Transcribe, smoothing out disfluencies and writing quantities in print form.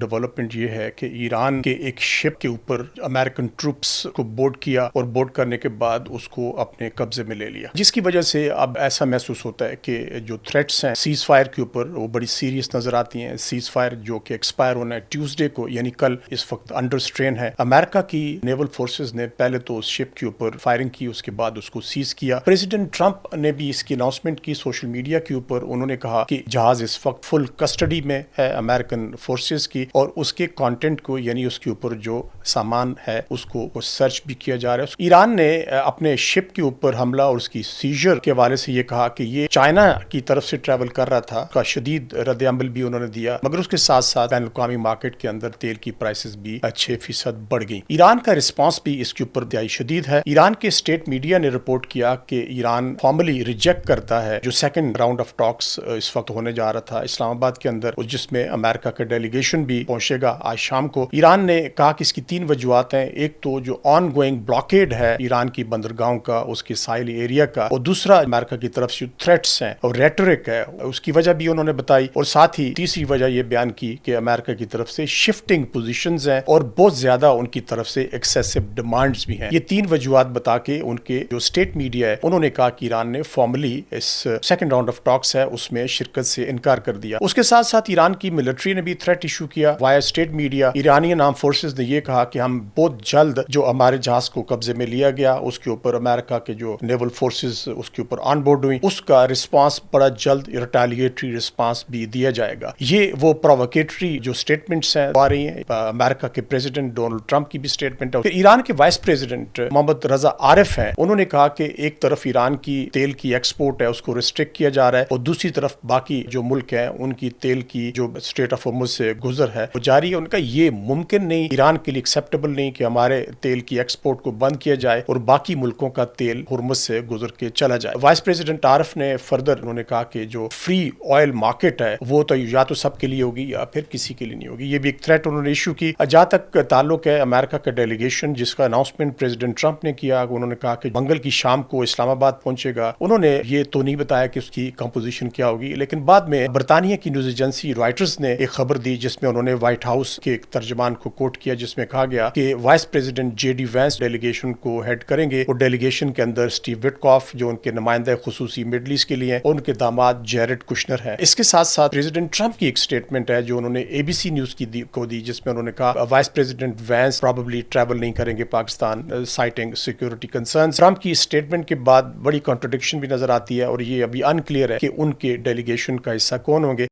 Development یہ ہے کہ ایران کے ایک شپ کے اوپر امریکن ٹروپس کو بورڈ کیا اور بورڈ کرنے کے بعد اس کو اپنے قبضے میں لے لیا، جس کی وجہ سے اب ایسا محسوس ہوتا ہے کہ جو تھریٹس ہیں سیز فائر کے اوپر وہ بڑی سیریس نظر آتی ہیں۔ سیز فائر جو کہ ایکسپائر ہونا ہے ٹیوزڈے کو، یعنی کل، اس وقت انڈر سٹرین ہے۔ امریکہ کی نیول فورسز نے پہلے تو اس شپ کے اوپر فائرنگ کی، اس کے بعد اس کو سیز کیا۔ پریزیڈنٹ ٹرمپ نے بھی اس کی اناؤنسمنٹ کی سوشل میڈیا کے اوپر، انہوں نے کہا کہ جہاز اس وقت فل کسٹڈی میں ہے امریکن فورسز کی، اور اس کے کانٹینٹ کو، یعنی اس کے اوپر جو سامان ہے اس کو سرچ بھی کیا جا رہا ہے۔ ایران نے اپنے شپ کے اوپر حملہ اور اس کی سیجر کے حوالے سے یہ کہا کہ یہ چائنا کی طرف سے ٹریول کر رہا تھا، کا شدید رد عمل بھی انہوں نے دیا، مگر اس کے ساتھ ساتھ بین الاقوامی مارکیٹ کے اندر تیل کی پرائسز بھی 6% بڑھ گئی۔ ایران کا رسپانس بھی اس کے اوپر انتہائی شدید ہے۔ ایران کے اسٹیٹ میڈیا نے رپورٹ کیا کہ ایران فارملی ریجیکٹ کرتا ہے جو سیکنڈ راؤنڈ آف ٹاکس اس وقت ہونے جا رہا تھا اسلام آباد کے اندر، جس میں امریکہ کا ڈیلیگیشن بھی پہنچے گا آج شام کو۔ ایران نے کہا کہ اس کی 3 وجوہات ہیں، ایک تو جو آن گوئنگ بلاکیڈ ہے ایران کی بندرگاہوں کا، اس کے ساحلی ایریا کا، اور دوسرا امریکہ کی طرف سے تھریٹس ہیں اور ریٹرک ہے، اس کی وجہ بھی انہوں نے بتائی، اور ساتھ ہی تیسری وجہ یہ بیان کی کہ امریکہ کی طرف سے شفٹنگ پوزیشنز ہیں اور بہت زیادہ ان کی طرف سے ایکسیسو ڈیمانڈز بھی ہیں۔ یہ 3 وجوہات بتا کے ان کے جو اسٹیٹ میڈیا ہے انہوں نے کہا کہ ایران نے فارملی اس سیکنڈ راؤنڈ آف ٹاکس ہے اس میں شرکت سے انکار کر دیا۔ اس کے ساتھ ساتھ ایران کی ملٹری نے بھی تھریٹ ایشو کیا وائر اسٹیٹ میڈیا۔ ایرانی آرم فورسز نے یہ کہا کہ ہم بہت جلد جو ہمارے جہاز کو قبضے میں لیا گیا، اس کے اوپر امریکہ کے جو نیول فورسز اس کے اوپر آن بورڈ ہوئی، اس کا رسپانس بڑا جلد ریٹیلیٹری رسپانس بھی دیا جائے گا۔ یہ وہ پرووکیٹری جو سٹیٹمنٹس ہیں آ رہی ہیں، امریکہ کے پریزیڈنٹ ڈونلڈ ٹرمپ کی بھی سٹیٹمنٹ ہے۔ پھر ایران کے وائس پریزیڈنٹ محمد رضا عارف ہیں، انہوں نے کہا کہ ایک طرف ایران کی تیل کی ایکسپورٹ ہے اس کو ریسٹرکٹ کیا جا رہا ہے، اور دوسری طرف باقی جو ملک ہیں ان کی تیل کی جو اسٹریٹ آف ہارمز سے گزر ہے وہ جاری ہے۔ ان کا یہ ممکن نہیں، ایران کے لیے ایکسیپٹیبل نہیں کہ ہمارے تیل کی ایکسپورٹ کو بند کیا جائے اور باقی ملکوں کا تیل ہرمز سے گزر کے چلا جائے۔ وائس پریزیڈنٹ عارف نے فردر انہوں نے کہا کہ جو فری آئل مارکیٹ ہے وہ تو یا تو سب کے لیے ہوگی یا پھر کسی کے لیے نہیں ہوگی۔ یہ بھی ایک تھریٹ انہوں نے ایشو کی۔ جہاں تک تعلق ہے امریکہ کا ڈیلیگیشن جس کا اناؤنسمنٹ پریزیڈنٹ ٹرمپ نے کیا، انہوں نے کہا کہ منگل کی شام کو اسلام آباد پہنچے گا۔ انہوں نے یہ تو نہیں بتایا کہ اس کی کمپوزیشن کیا ہوگی، لیکن بعد میں برطانیہ کی نیوز ایجنسی رائٹرز نے ایک خبر دی جس میں انہوں نے وائٹ ہاؤس کے ایک ترجمان کو کوٹ کیا، جس میں کہا گیا کہ vice president J D Vance delegation کو ہیڈ کریں گے، اور ڈیلیگیشن کے اندر اسٹیو وٹکاف جو ان کے نمائندہ خصوصی مڈل ایسٹ کے لیے ہیں، اور ان کے داماد جیرڈ کشنر ہے۔ اس کے ساتھ ساتھ پریزیڈنٹ ٹرمپ کی ایک اسٹیٹمنٹ ہے جو انہوں نے اے بی سی نیوز کو دی، جس میں انہوں نے کہا vice president Vance probably travel نہیں کریں گے Pakistan, citing security concerns. Trump کی اسٹیٹمنٹ کے بعد بڑی کانٹرڈکشن بھی نظر آتی ہے، اور یہ ابھی ان کلیئر ہے کہ ان کے ڈیلیگیشن کا حصہ کون ہوں گے۔